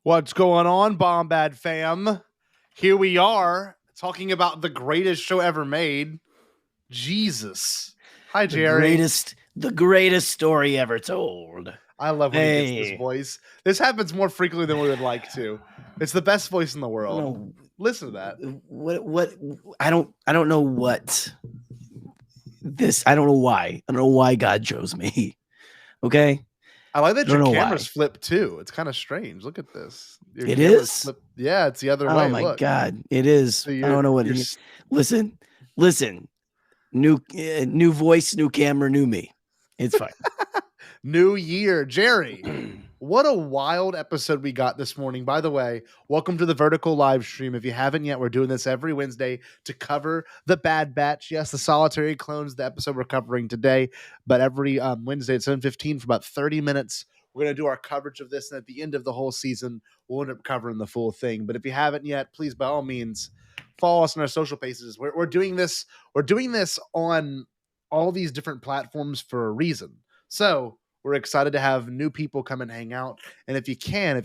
What's going on, Bombad fam? Here we are talking about the greatest show ever made. Jesus. Hi, Jerry. The greatest story ever told. I love when he gets this voice. This happens more frequently than we would like to. It's the best voice in the world. Listen to that. What I don't know what this I don't know why. I don't know why God chose me. Okay? I like that your camera's flipped too. It's kind of strange. Look at this. It is? Flipped. Yeah, it's the other way. Oh my God. It is. So I don't know what it is. Listen. New voice, new camera, new me. It's fine. New year. Jerry, what a wild episode we got this morning. By the way, welcome to the vertical live stream. If you haven't yet, we're doing this every Wednesday to cover the Bad Batch. Yes, the Solitary Clones, the episode we're covering today, but every Wednesday at 7:15 for about 30 minutes. We're going to do our coverage of this, and at the end of the whole season, we'll end up covering the full thing. But if you haven't yet, please, by all means, follow us on our social pages. We're doing this. We're doing this on all these different platforms for a reason. So we're excited to have new people come and hang out. And if you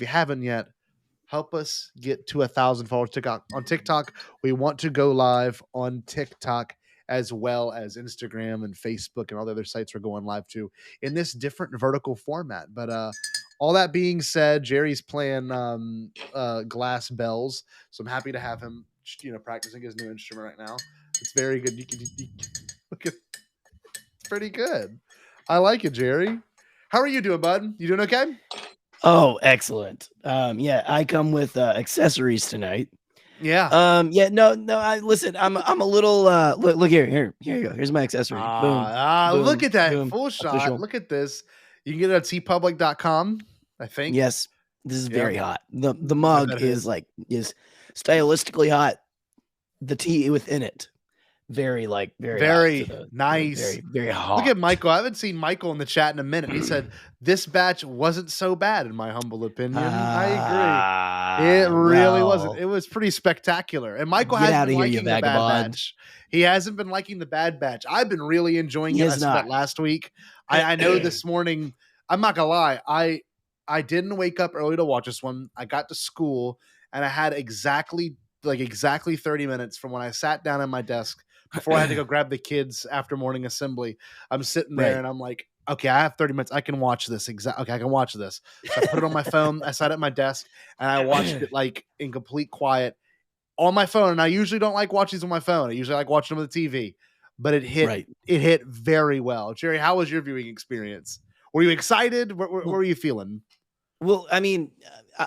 haven't yet, help us get to 1,000 followers on TikTok. We want to go live on TikTok as well as Instagram and Facebook and all the other sites we're going live to in this different vertical format. But all that being said, Jerry's playing glass bells. So I'm happy to have him, practicing his new instrument right now. It's very good. You can look at it's pretty good. I like it, Jerry. How are you doing, bud? You doing okay? Oh, excellent. Yeah, I come with accessories tonight. Yeah. No. Listen, I'm a little. Look here you go. Here's my accessory. Boom. Look at that full shot. Official. Look at this. You can get it at tpublic.com. I think. Yes, this is very hot. The mug is stylistically hot. The tea within it. Very nice. Very hot. Look at Michael. I haven't seen Michael in the chat in a minute. He said this batch wasn't so bad, in my humble opinion. I agree. It really wasn't. It was pretty spectacular. And Michael hasn't been liking the Bad Batch. He hasn't been liking the Bad Batch. I've been really enjoying it. I said that last week. I know this morning. I'm not gonna lie. I didn't wake up early to watch this one. I got to school and I had exactly 30 minutes from when I sat down at my desk before I had to go grab the kids after morning assembly. I'm sitting there and I'm like, okay, I have 30 minutes. I can watch this. Okay, I can watch this. So I put it on my phone. I sat at my desk and I watched it in complete quiet on my phone. And I usually don't like watching these on my phone. I usually like watching them on the TV. But it hit very well. Jerry, how was your viewing experience? Were you excited? What were you feeling? Well, I mean,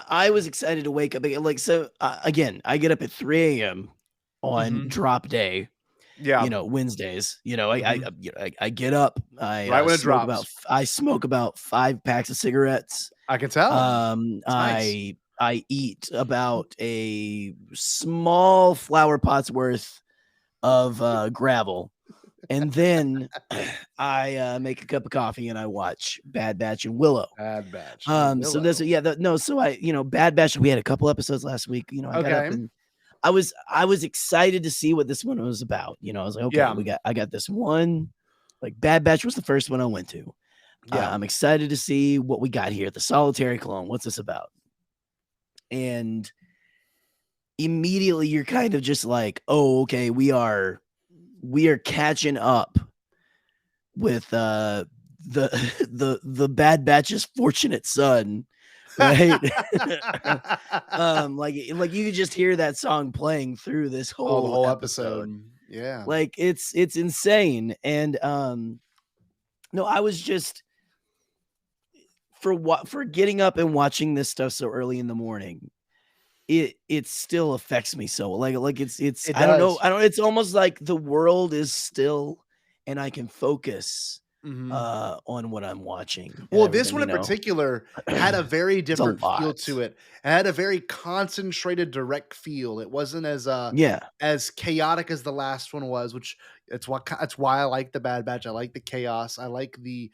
I was excited to wake up. Again, I get up at 3 a.m. on drop day. Yeah, Wednesdays. I get up. I smoke about 5 packs of cigarettes. I can tell. Nice. I eat about a small flower pot's worth of gravel, and then I make a cup of coffee and I watch Bad Batch and Willow. Bad Batch. So this, Bad Batch. We had a couple episodes last week. I got up and I was excited to see what this one was about. I was like, okay, I got this one. Like Bad Batch was the first one I went to. Yeah, I'm excited to see what we got here. The Solitary Clone. What's this about? And immediately you're kind of just like, oh, okay, we are catching up with the Bad Batch's fortunate son. Right. Like you could just hear that song playing through this whole episode. Yeah. Like it's insane. And no, I was just for getting up and watching this stuff so early in the morning. It still affects me so like it's I don't know. It's almost like the world is still and I can focus on what I'm watching. Well, this one in particular had a very different feel to it. It had a very concentrated, direct feel. It wasn't as chaotic as the last one was, which that's why I like the Bad Batch. I like the chaos. I like the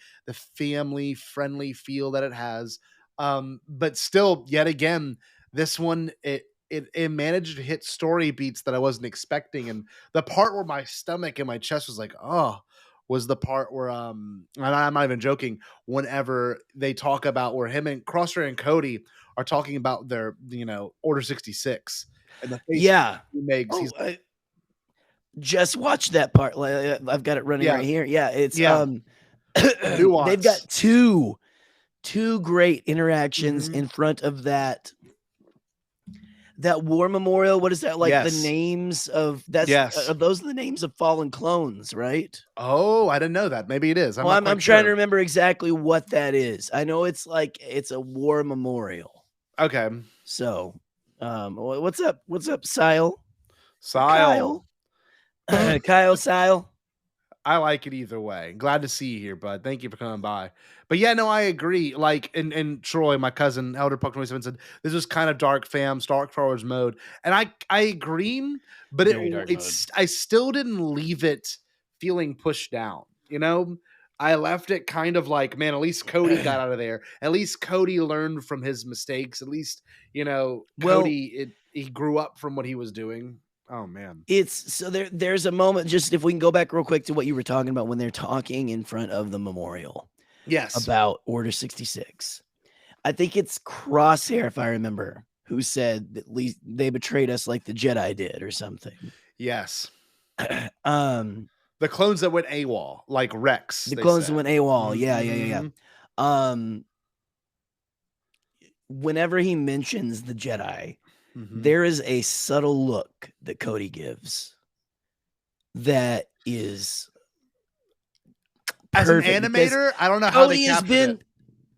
family friendly feel that it has. But still, yet again, this one it managed to hit story beats that I wasn't expecting, and the part where my stomach and my chest was like, oh. was the part where and I'm not even joking, whenever they talk about where him and Crosshair and Cody are talking about their, Order 66 and the face he makes. I just watched that part. I've got it running right here. Yeah, it's they've got two great interactions in front of that war memorial. What is that, like? The names of are those the names of fallen clones, right? Oh, I didn't know that. Maybe it is. I'm trying to remember exactly what that is. I know it's like it's a war memorial. Okay. So, what's up, Sile? Kyle, Sile. I like it either way. Glad to see you here, bud. Thank you for coming by. But yeah, no, I agree. Like, and Troy, my cousin, Elder Puck 27 said this was kind of dark fam, Star Wars mode, and I agree, but I still didn't leave it feeling pushed down. I left it kind of like, man, at least Cody got out of there. At least Cody learned from his mistakes. At least Cody he grew up from what he was doing. Oh man. It's so there's a moment, just if we can go back real quick to what you were talking about when they're talking in front of the memorial. Yes. About Order 66. I think it's Crosshair, if I remember, who said that they betrayed us like the Jedi did or something. Yes. The clones that went AWOL, like Rex. The clones that went AWOL. Yeah. Whenever he mentions the Jedi, there is a subtle look that Cody gives that is perfect. As an animator, I don't know how they captured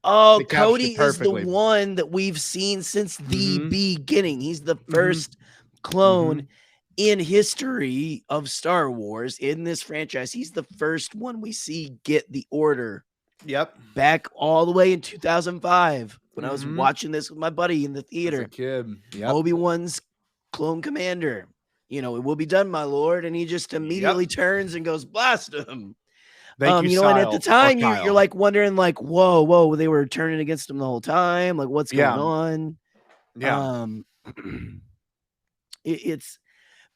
it. Cody is the one that we've seen since the beginning. He's the first clone in history of Star Wars in this franchise. He's the first one we see get the order. Yep. Back all the way in 2005 when I was watching this with my buddy in the theater. As a kid. Yep. Obi-Wan's clone commander. It will be done, my lord. And he just immediately turns and goes, blast him. Thank you, and at the time you're like wondering, like, whoa, they were turning against him the whole time. Like, what's going on? Yeah.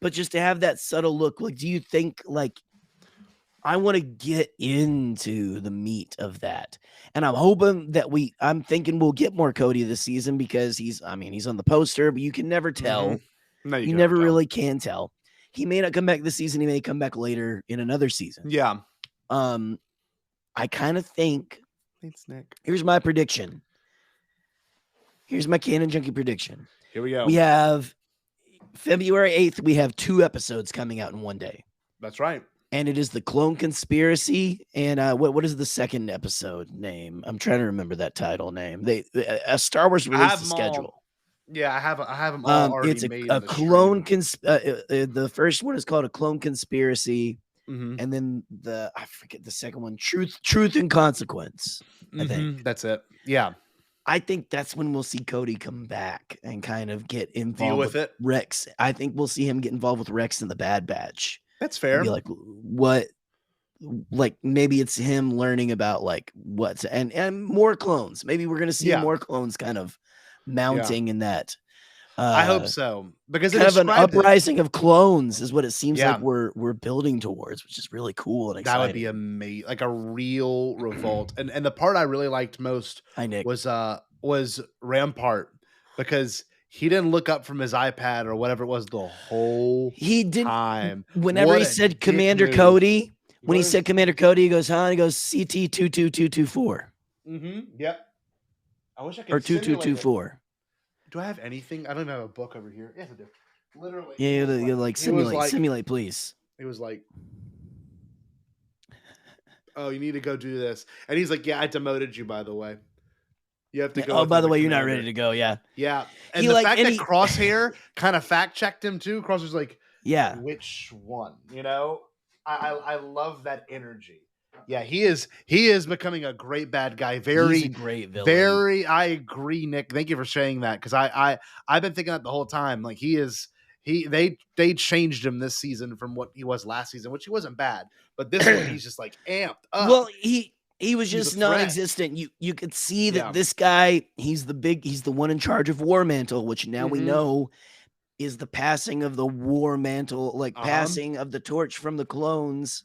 But just to have that subtle look, like, do you think, like, I want to get into the meat of that. And I'm hoping that I'm thinking we'll get more Cody this season because he's on the poster, but you can never tell. No, you never really can tell. He may not come back this season. He may come back later in another season. Yeah. I kind of think. Thanks, Nick. Here's my prediction. Here's my Canon Junkie prediction. Here we go. We have February 8th. We have 2 episodes coming out in one day. That's right. And it is the Clone Conspiracy. And what is the second episode name? I'm trying to remember that title name. Star Wars released the schedule. Yeah, I have them all already it's made. A clone the first one is called A Clone Conspiracy. And then I forget the second one, Truth and Consequence. I think that's it. Yeah. I think that's when we'll see Cody come back and kind of get involved with it. Rex. I think we'll see him get involved with Rex in the Bad Batch. That's fair. Be like, what? Like, maybe it's him learning about like what's and more clones. Maybe we're gonna see more clones kind of mounting in that. I hope so, because kind of an uprising of clones is what it seems like we're building towards, which is really cool and exciting. That would be amazing, like a real revolt. And the part I really liked most was Rampart, because he didn't look up from his iPad or whatever it was the whole time. Whenever he said Commander Cody, when he said Commander Cody, he goes, huh? He goes CT 22224. Yep. I wish I could. Or 2224. Do I have anything? I don't even have a book over here. Yes, I do. Literally. Yeah, you're like simulate, please. It was like, oh, you need to go do this, and he's like, yeah, I demoted you, by the way. You have to go. Oh, by the way, you're not ready to go. Yeah. Yeah. And the fact that Crosshair kind of fact checked him too. Crosshair's like, yeah, which one? I love that energy. Yeah, he is becoming a great bad guy. He's a great villain. I agree, Nick. Thank you for saying that, because I've been thinking that the whole time. Like, they changed him this season from what he was last season, which he wasn't bad, but this one he's just like amped up. Well, he was just non-existent. You could see that this guy, he's the one in charge of War Mantle, which now we know is the passing of the War Mantle, like passing of the torch from the clones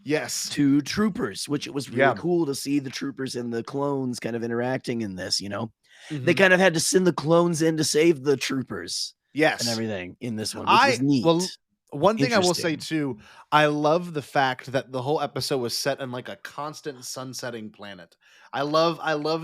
Yes. To troopers, which it was really cool to see the troopers and the clones kind of interacting in this, you know. They kind of had to send the clones in to save the troopers. Yes. And everything in this one, which was neat. Well, one thing I will say too, I love the fact that the whole episode was set in like a constant sunsetting planet. I love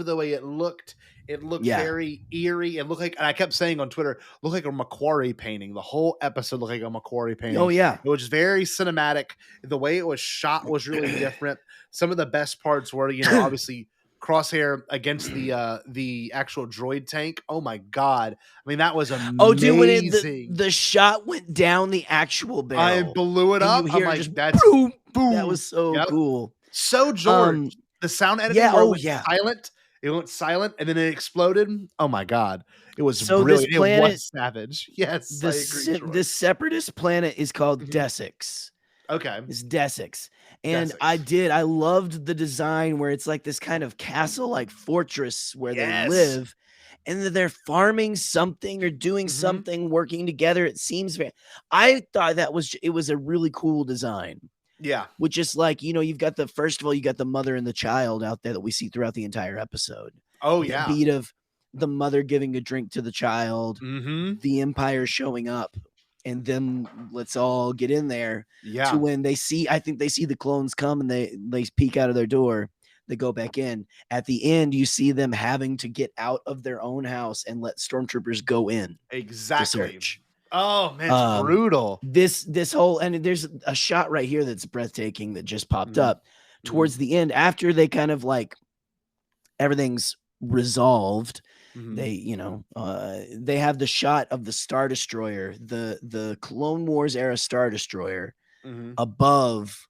the way it looked. It looked very eerie. It looked like, and I kept saying on Twitter, looked like a Macquarie painting. The whole episode looked like a Macquarie painting. Oh yeah. It was very cinematic. The way it was shot was really different. Some of the best parts were, you know, obviously Crosshair against the actual droid tank. Oh my god! I mean, that was amazing. Oh, dude, when the shot went down the actual barrel, I blew it up. I'm like, just that's boom, boom. That was so cool. So George, the sound editing silent. It went silent and then it exploded. Oh my god, it was brilliant. It was savage. Yes, I agree. This separatist planet is called Desix. Okay. It's Desix. And I loved the design where it's like this kind of castle-like fortress where they live, and that they're farming something or doing something, working together. It seems I thought it was a really cool design. Yeah. Which is like, you know, you got the mother and the child out there that we see throughout the entire episode. Oh, the beat of the mother giving a drink to the child, the Empire showing up. And then let's all get in there to when I think they see the clones come and they peek out of their door. They go back in. At the end, you see them having to get out of their own house and let stormtroopers go in. Exactly. To search. Oh man, it's brutal. This whole, and there's a shot right here that's breathtaking that just popped up towards the end after they kind of like everything's resolved. They, you know, they have the shot of the Star Destroyer, the Clone Wars era Star Destroyer above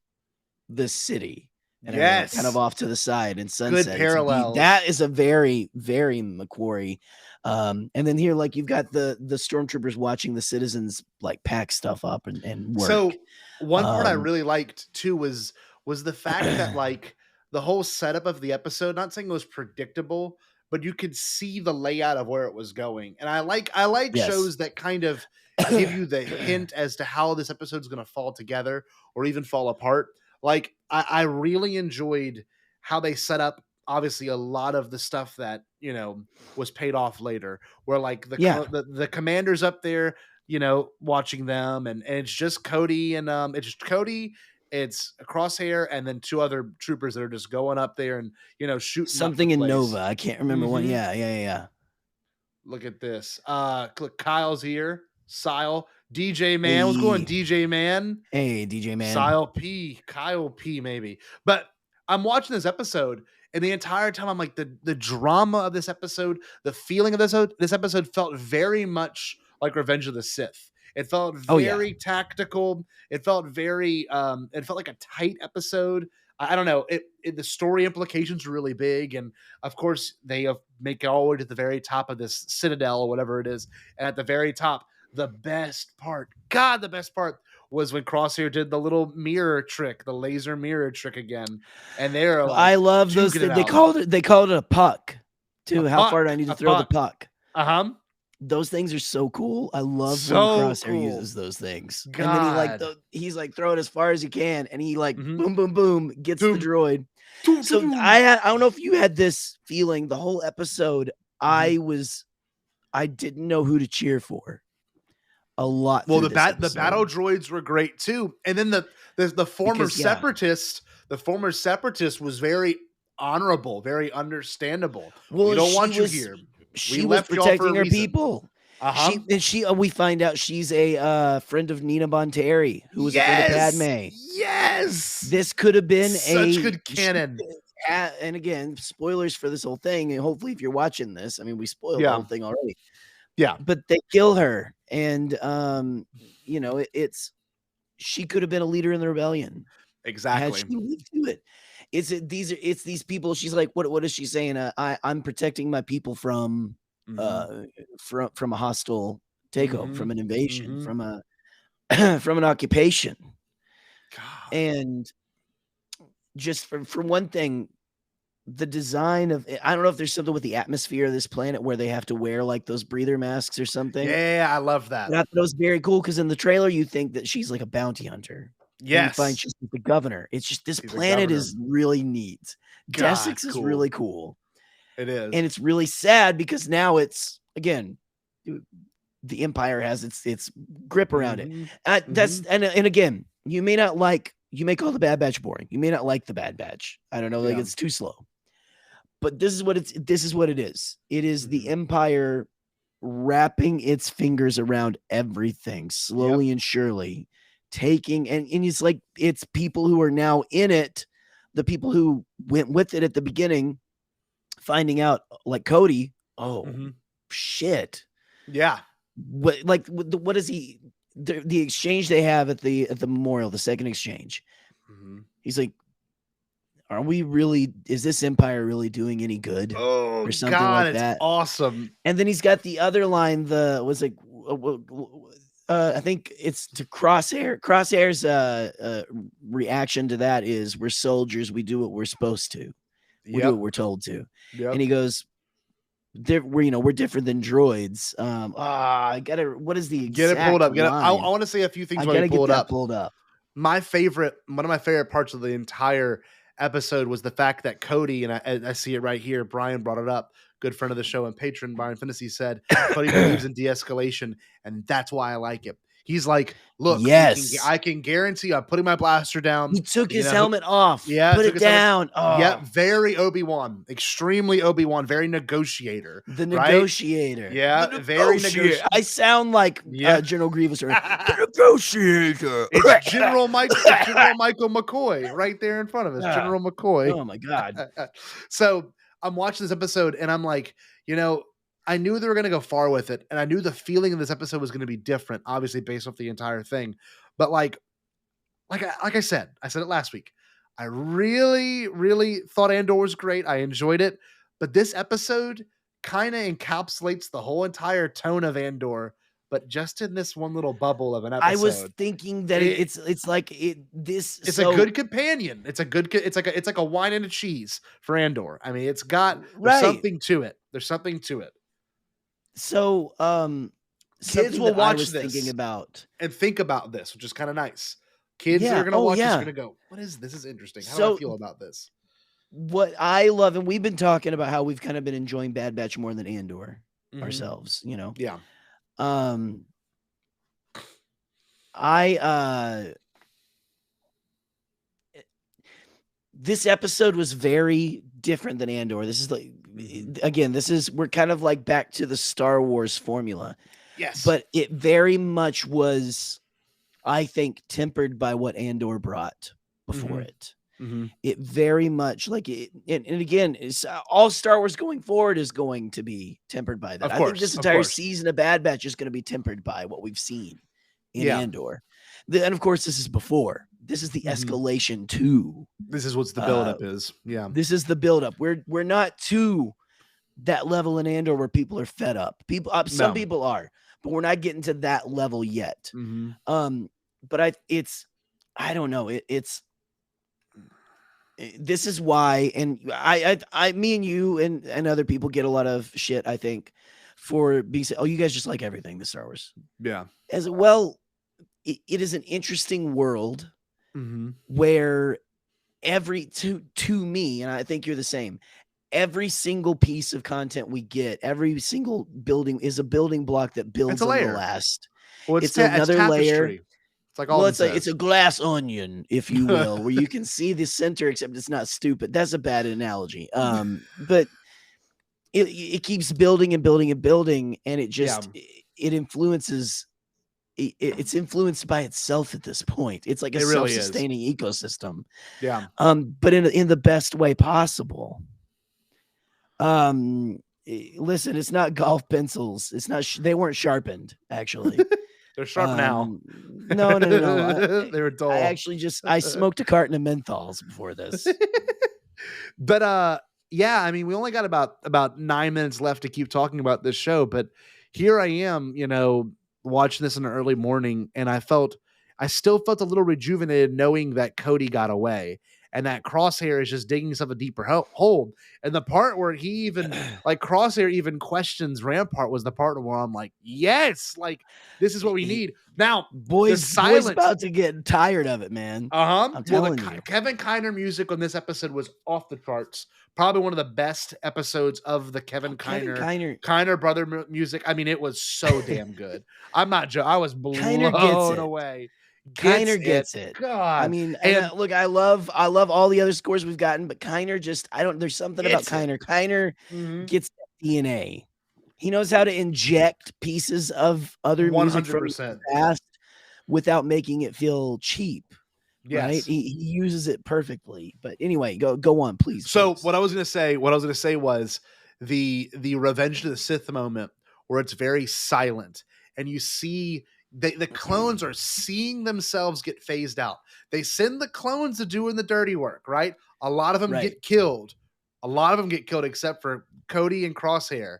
the city. And kind of off to the side and sunset. Good parallel. That is a very, very Macquarie. And then here, like you've got the stormtroopers watching the citizens like pack stuff up and work. So one part I really liked too was the fact that like the whole setup of the episode, not saying it was predictable, but you could see the layout of where it was going. And I like shows that kind of give you the hint as to how this episode's going to fall together or even fall apart. Like I really enjoyed how they set up obviously a lot of the stuff that, you know, was paid off later, where like the commander's up there, you know, watching them and it's just Cody and it's a Crosshair and then two other troopers that are just going up there and, you know, shooting something in Nova. I can't remember one. Yeah. Look at this. Kyle's here. Sile, DJ Man. What's going on, DJ Man? Hey, DJ Man. Sile P, Kyle P, maybe. But I'm watching this episode, and the entire time I'm like, the drama of this episode, the feeling of this episode felt very much like Revenge of the Sith. It felt very tactical. It felt very, it felt like a tight episode. I don't know. The story implications are really big. And of course, they make it all the way to the very top of this citadel or whatever it is. And at the very top, the best part was when Crosshair did the little mirror trick, the laser mirror trick again. And they're like, I love those. They called it a puck too. How far do I need to throw the puck? Those things are so cool. I love when Crosshair uses those things. God. And then he's like throw it as far as he can, and he like boom, boom, boom gets the droid. So I don't know if you had this feeling the whole episode. I didn't know who to cheer for. A lot. Well, the battle droids were great too, and then the former separatist, was very honorable, very understandable. Well, we don't want you here. She was protecting her people. We find out she's a friend of Nina Bonteri, who was a friend of Padme. Yes, this could have been such good canon. And again, spoilers for this whole thing. And hopefully, if you're watching this, I mean, we spoiled the whole thing already. Yeah, but they kill her, and you know, she could have been a leader in the rebellion. Exactly. Had she lived to it. It's these people. She's like, what is she saying? I'm protecting my people from a hostile takeover, from an invasion, from an occupation. God. And just for one thing, the design of I don't know if there's something with the atmosphere of this planet where they have to wear like those breather masks or something. Yeah, I love that. That was very cool because in the trailer you think that she's like a bounty hunter. And you find just the governor. It's just this planet is really neat. Desix is really cool. It is. And it's really sad because now it's, again, the Empire has its grip around it. That's and again, you may call the Bad Batch boring. You may not like the Bad Batch. I don't know, like it's too slow. But this is what it is. It is the Empire wrapping its fingers around everything slowly and surely, taking and it's like it's people who are now in it, the people who went with it at the beginning, finding out, like Cody, shit. Yeah. What is he? The exchange they have at the memorial, the second exchange. He's like, "Are we really? Is this Empire really doing any good?" Or something like that. Awesome. And then he's got the other line. I think it's to Crosshair. Crosshair's reaction to that is, "We're soldiers. We do what we're supposed to. We do what we're told to." And he goes, we're different than droids. What is the exact get it pulled up? Line? I want to say a few things when you pull it up. Pulled up. One of my favorite parts of the entire episode was the fact that Cody, and I see it right here, Brian brought it up, good friend of the show and patron, Brian Fantasy, said Cody believes in de-escalation, and that's why I like it. He's like, look, I can guarantee I'm putting my blaster down. He took his helmet off. Yeah. Put it down. Yeah. Very Obi-Wan. Extremely Obi-Wan. Very negotiator. The negotiator. Right? Yeah. Very negotiator. I sound like General Grievous. The negotiator. It's General Michael McCoy right there in front of us. General McCoy. Oh, my God. So I'm watching this episode and I'm like, I knew they were going to go far with it, and I knew the feeling of this episode was going to be different, obviously based off the entire thing. But like I said it last week. I really, really thought Andor was great. I enjoyed it, but this episode kind of encapsulates the whole entire tone of Andor, but just in this one little bubble of an episode. I was thinking that it's like it. It's a good companion. It's like a wine and a cheese for Andor. I mean, it's got something to it. There's something to it. So, kids will watch this and think about this, which is kind of nice. Kids are going to watch this are going to go, what is this? Is interesting. How do I feel about this? What I love, and we've been talking about how we've kind of been enjoying Bad Batch more than Andor ourselves, Yeah. This episode was very different than Andor. This is we're kind of like back to the Star Wars formula. Yes. But it very much was, I think, tempered by what Andor brought before it. It very much and again, it's all Star Wars going forward is going to be tempered by that. I think this entire season of Bad Batch is going to be tempered by what we've seen in Andor. And of course, this is before. This is the escalation to. This is what's the buildup is. Yeah. This is the buildup. We're not to that level in Andor where people are fed up. Some people are, but we're not getting to that level yet. But I don't know. This is why, and me and you and other people get a lot of shit, I think, for being said, you guys just like everything, the Star Wars. Yeah. As well, it is an interesting world where to me, and I think you're the same, every single piece of content we get, every single building is a building block that builds on the last. Well, it's another layer. It's like it's a glass onion, if you will, where you can see the center, except it's not stupid. That's a bad analogy. But it keeps building and building and building, and it just it influences. It's influenced by itself at this point. It's like a self-sustaining ecosystem. Yeah. But in the best way possible. Listen, it's not golf pencils. It's not. They weren't sharpened, actually. They're sharp now. No. They were dull. I smoked a carton of menthols before this. But I mean, we only got about 9 minutes left to keep talking about this show. But here I am, watching this in the early morning, and I still felt a little rejuvenated knowing that Cody got away. and that Crosshair is just digging himself a deeper hole. And the part where he even like Crosshair even questions Rampart was the part where I'm like, yes, like this is what we need. Now, boys about to get tired of it, man. I'm telling you. Kevin Kiner music on this episode was off the charts. Probably one of the best episodes of the Kevin Kiner brother music. I mean, it was so damn good. I'm not joking. I was blown away. Kiner gets it. God. I mean, and look, I love all the other scores we've gotten, but Kiner there's something about Kiner. Kiner gets that DNA. He knows how to inject pieces of other 100%. Music from the past without making it feel cheap. Yes. Right? He uses it perfectly. But anyway, go on, please. So what I was gonna say was the Revenge of the Sith moment where it's very silent and you see the clones are seeing themselves get phased out. They send the clones to doing the dirty work, right? A lot of them get killed. A lot of them get killed except for Cody and Crosshair.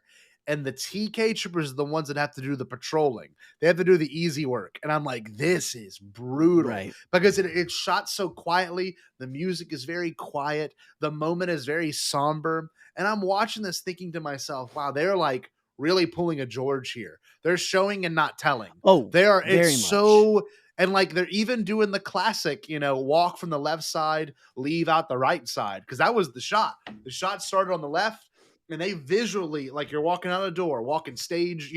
And the TK troopers are the ones that have to do the patrolling. They have to do the easy work. And I'm like, this is brutal. Right. Because it's shot so quietly. The music is very quiet. The moment is very somber. And I'm watching this thinking to myself, wow, they're like really pulling a George here. They're showing and not telling. Oh, they are. It's so, and like they're even doing the classic, walk from the left side, leave out the right side. Because that was the shot. The shot started on the left. And they visually, like you're walking out a door, walking stage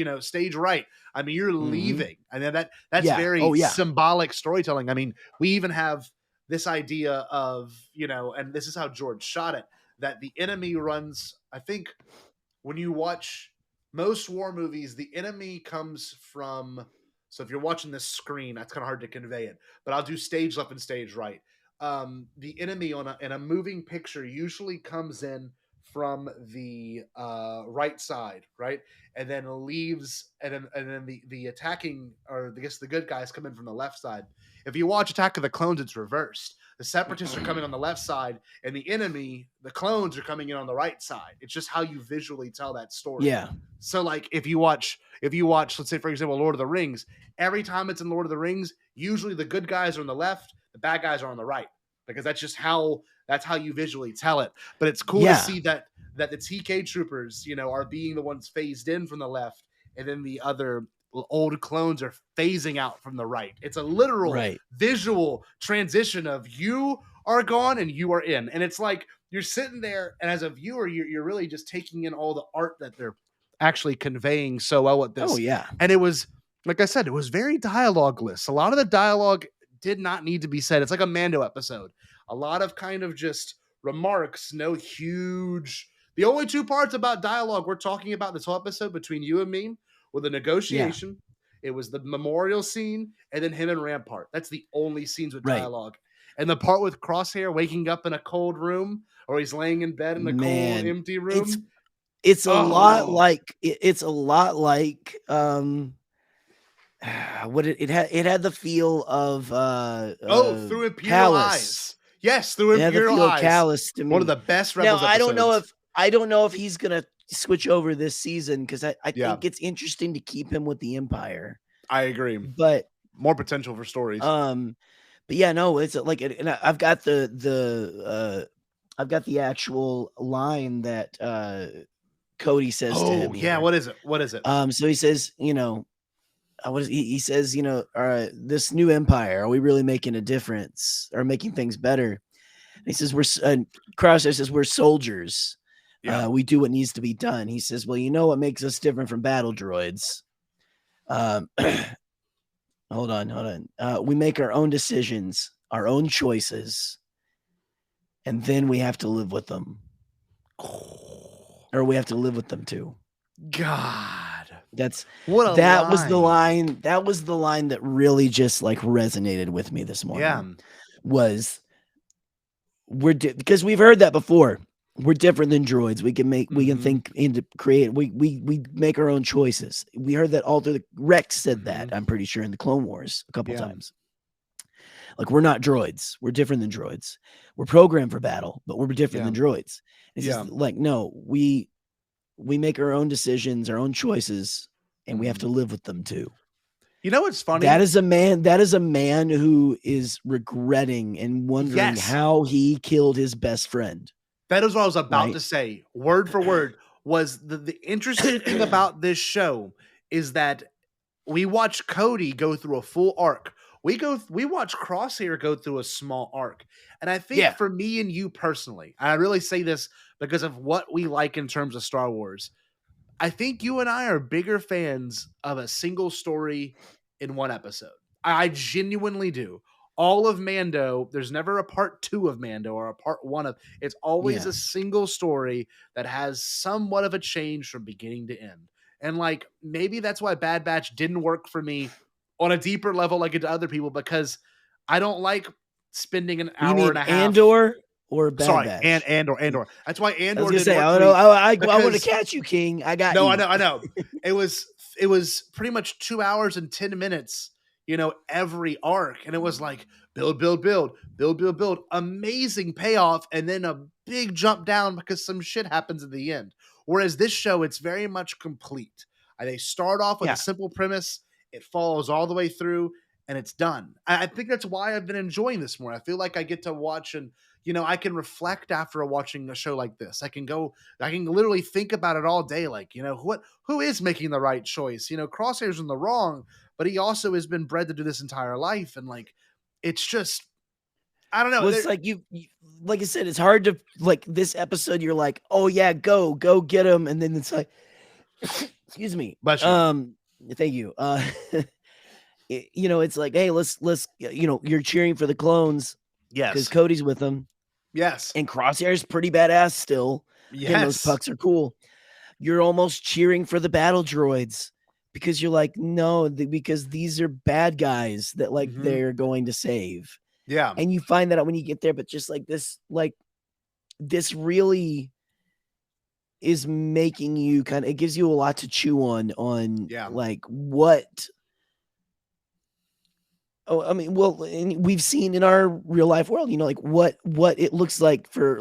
right. I mean, you're leaving. And then that's very symbolic storytelling. I mean, we even have this idea of, and this is how George shot it, that the enemy runs, I think when you watch most war movies, the enemy comes from, so if you're watching this screen, that's kind of hard to convey it, but I'll do stage left and stage right. The enemy in a moving picture usually comes in from the right side, right, and then leaves, and then the attacking, or I guess the good guys come in from the left side. If you watch Attack of the Clones, it's reversed. The Separatists are coming on the left side, and the enemy, the clones, are coming in on the right side. It's just how you visually tell that story. Yeah. So, like, if you watch, let's say, for example, Lord of the Rings, every time it's in Lord of the Rings, usually the good guys are on the left, the bad guys are on the right, because that's just how you visually tell it. But it's cool to see that the TK troopers, are being the ones phased in from the left, and then the other old clones are phasing out from the right. It's a literal visual transition of you are gone and you are in. And it's like you're sitting there, and as a viewer, you're really just taking in all the art that they're actually conveying so well with this. Oh, yeah. And it was, like I said, it was very dialogueless. A lot of the dialogue did not need to be said. It's like a Mando episode. A lot of kind of just remarks, no huge. The only two parts about dialogue we're talking about this whole episode between you and me were the negotiation. Yeah. It was the memorial scene, and then him and Rampart. That's the only scenes with dialogue. And the part with Crosshair waking up in a cold room, or he's laying in bed in a cold, empty room. It's a lot like what it had the feel of through Imperial Eyes. Yes, through Imperial Eyes. Callous to me. One of the best Rebels now, episodes. I don't know if he's gonna switch over this season, because I think it's interesting to keep him with the Empire. I agree, but more potential for stories. But yeah, no, it's like, and I've got the actual line that Cody says to him. Yeah, what is it? So he says, he says, this new Empire, are we really making a difference or making things better? And he says, Crosshair says, we're soldiers. Yeah. We do what needs to be done. He says, well, what makes us different from battle droids? Hold on. We make our own decisions, our own choices, and then we have to live with them. Or we have to live with them too. God. That was the line. That was the line that really just like resonated with me this morning. Yeah. Was because we've heard that before. We're different than droids. We can think into create. We make our own choices. We heard that all through Rex said that, I'm pretty sure, in the Clone Wars a couple times. Like, we're not droids. We're different than droids. We're programmed for battle, but we're different than droids. It's just like, no, we make our own decisions, our own choices, and we have to live with them too. You know what's funny? That is a man who is regretting and wondering how he killed his best friend. That is what I was about to say. Word for word was the interesting thing about this show is that we watch Cody go through a full arc. We watch Crosshair go through a small arc. And I think for me and you personally, I really say this because of what we like in terms of Star Wars. I think you and I are bigger fans of a single story in one episode. I genuinely do. All of Mando, there's never a part 2 of Mando or a part 1 of, it's always a single story that has somewhat of a change from beginning to end. And like, maybe that's why Bad Batch didn't work for me on a deeper level like it to other people, because I don't like spending an hour and a half. Andor or Bad Batch? Andor. That's why Andor I was gonna say, I want to catch you, King. I got you. I know. It was pretty much 2 hours and 10 minutes, every arc. And it was like build. Amazing payoff. And then a big jump down because some shit happens at the end. Whereas this show, it's very much complete. They start off with a simple premise. It follows all the way through and it's done. I think that's why I've been enjoying this more. I feel like I get to watch and, I can reflect after watching a show like this. I can literally think about it all day. Like, who is making the right choice? Crosshair's in the wrong, but he also has been bred to do this entire life. And like, it's just, I don't know. Well, it's like you, like I said, it's hard to, like, this episode, you're like, oh yeah, go get him. And then it's like, excuse me. Thank you. It's like, hey, let's, you're cheering for the clones. Yes. Because Cody's with them. Yes. And Crosshair's pretty badass still. Yes. And those pucks are cool. You're almost cheering for the battle droids because you're like, no, because these are bad guys that they're going to save. Yeah. And you find that out when you get there, but just this really is making you it gives you a lot to chew on like what. Oh, I mean, well, we've seen in our real life world, what it looks like for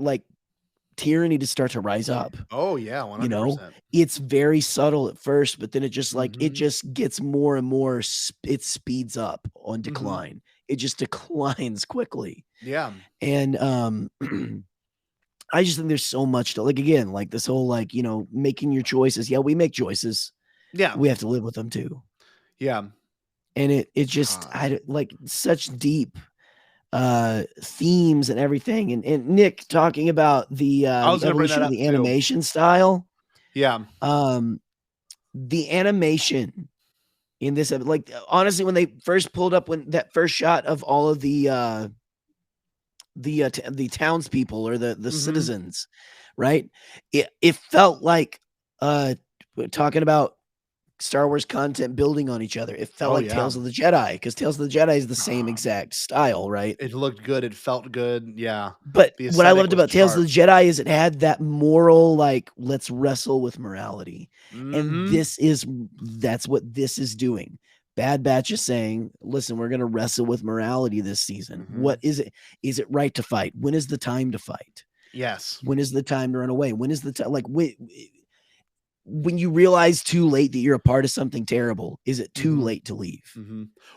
tyranny to start to rise up. Oh yeah, 100%. It's very subtle at first, but then it just it just gets more and more. It speeds up on decline. It just declines quickly. Yeah, and I just think there's so much to again, this whole making your choices. Yeah, we make choices. Yeah, we have to live with them too. Yeah. And it just such deep themes and everything. And Nick talking about the evolution of the animation style. Yeah. The animation in this, honestly, when they first pulled up, when that first shot of all of the townspeople or the citizens, right? It felt like talking about Star Wars content building on each other. It felt like Tales of the Jedi, because Tales of the Jedi is the same exact style, right? It looked good. It felt good. Yeah. But what I loved about Tales of the Jedi is it had that moral, let's wrestle with morality. And that's what this is doing. Bad Batch is saying, listen, we're going to wrestle with morality this season. What is it? Is it right to fight? When is the time to fight? Yes. When is the time to run away? When is the time? When you realize too late that you're a part of something terrible, is it too late to leave?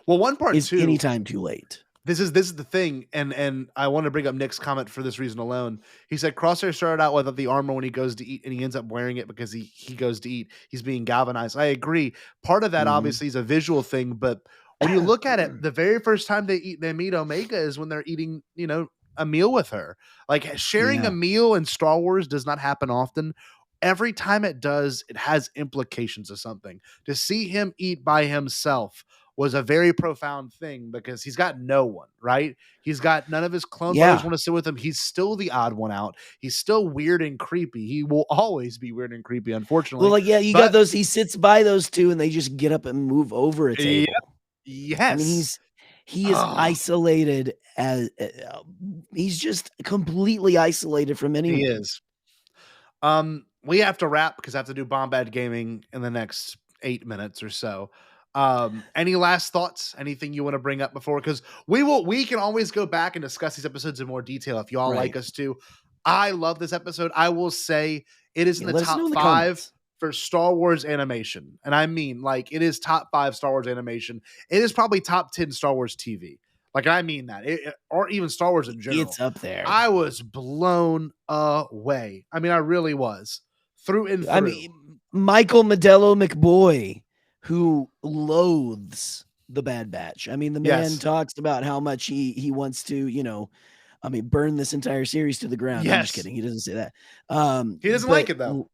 Well, one part is anytime too late. This is the thing, and I want to bring up Nick's comment for this reason alone. He said Crosshair started out without the armor when he goes to eat, and he ends up wearing it because he goes to eat. He's being galvanized. I agree. Part of that obviously is a visual thing, but when you look at it, the very first time they meet Omega is when they're eating, a meal with her. Sharing a meal in Star Wars does not happen often. Every time it does, it has implications of something. To see him eat by himself was a very profound thing because he's got no one, right? He's got none of his clone brothers want to sit with him. He's still the odd one out. He's still weird and creepy. He will always be weird and creepy, unfortunately. Well, you got those. He sits by those two, and they just get up and move over a table. Yes, I mean, he is isolated as he's just completely isolated from anyone. He is. We have to wrap because I have to do Bombad Gaming in the next 8 minutes or so. Any last thoughts? Anything you want to bring up before? Because we can always go back and discuss these episodes in more detail if y'all like us to. I love this episode. I will say it is in the top 5 for Star Wars animation, and I mean, like, it is top 5 Star Wars animation. It is probably top 10 Star Wars TV. Like, I mean that, or even Star Wars in general. It's up there. I was blown away. I mean, I really was, through and through. I mean, Michael Modelo McBoy, who loathes the Bad Batch. I mean, the man talks about how much he wants to, burn this entire series to the ground. I'm just kidding. He doesn't say that. He doesn't like it though.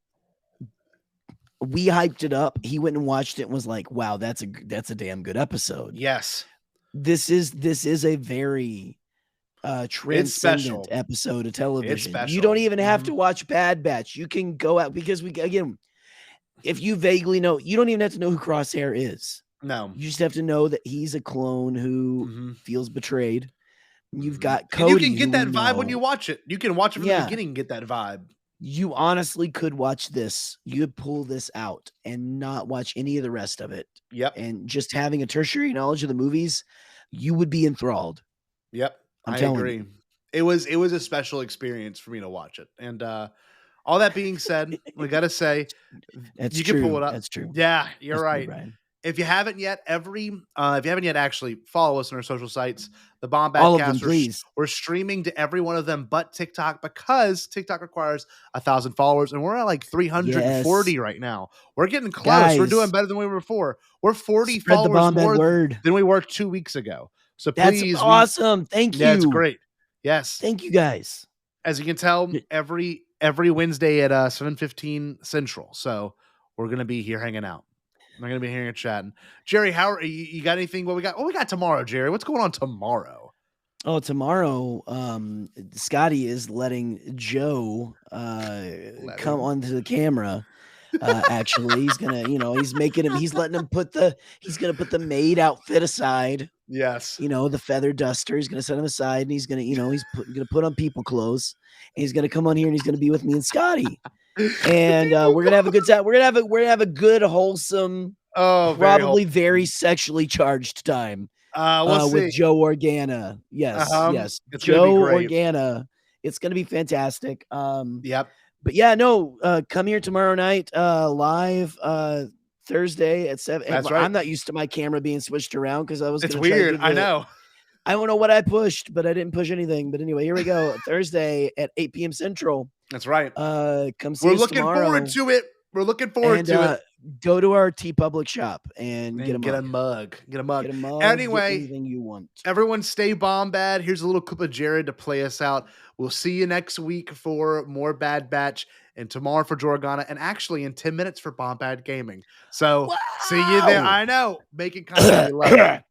We hyped it up. He went and watched it and was like, "Wow, that's a damn good episode." Yes. This is a very transcendent episode of television. You don't even have to watch Bad Batch. You can go out because if you vaguely know, you don't even have to know who Crosshair is. No. You just have to know that he's a clone who feels betrayed. You've got Cody. And you can get that vibe when you watch it. You can watch it from the beginning and get that vibe. You honestly could watch this. You could pull this out and not watch any of the rest of it. Yep. And just having a tertiary knowledge of the movies, you would be enthralled. Yep. I agree. It was a special experience for me to watch it. And all that being said, we got to say, you can pull it up. That's true. Yeah, you're right. If you haven't yet, actually follow us on our social sites, the Bombadcast. Please. We're streaming to every one of them, but TikTok, because TikTok requires 1,000 followers, and we're at like 340 right now. We're getting close. Guys, we're doing better than we were before. We're 40 followers more than we were 2 weeks ago. So please, that's awesome. Thank you. That's great. Yes. Thank you, guys. As you can tell, every Wednesday at 7:15 Central. So we're gonna be here hanging out. I'm going to be here chatting. Jerry, how are you? Got anything? What we got tomorrow, Jerry? What's going on tomorrow? Oh, tomorrow, Scotty is letting Joe come onto the camera. Actually, he's gonna, he's letting him put the maid outfit aside. Yes. The feather duster. He's gonna set him aside, and he's gonna, he's gonna put on people clothes. And he's gonna come on here, and he's gonna be with me and Scotty. And we're gonna have a good time. We're gonna have a good, wholesome, probably very sexually charged time. With Joe Organa. Yes, yes, it's Joe Organa. It's gonna be fantastic. Yep. But yeah, no. Come here tomorrow night, live. Thursday at 7. That's right. I'm not used to my camera being switched around because I was. It's weird. I know. I don't know what I pushed, but I didn't push anything. But anyway, here we go. Thursday at 8 p.m. Central. That's right. Come see us tomorrow. We're looking forward to it. Go to our TeePublic shop and get a mug. Get a mug. Anyway, anything you want. Everyone stay Bombad. Here's a little clip of Jared to play us out. We'll see you next week for more Bad Batch, and tomorrow for Jorgana, and actually in 10 minutes for Bombad Gaming. So see you there. I know. Making content. We love it.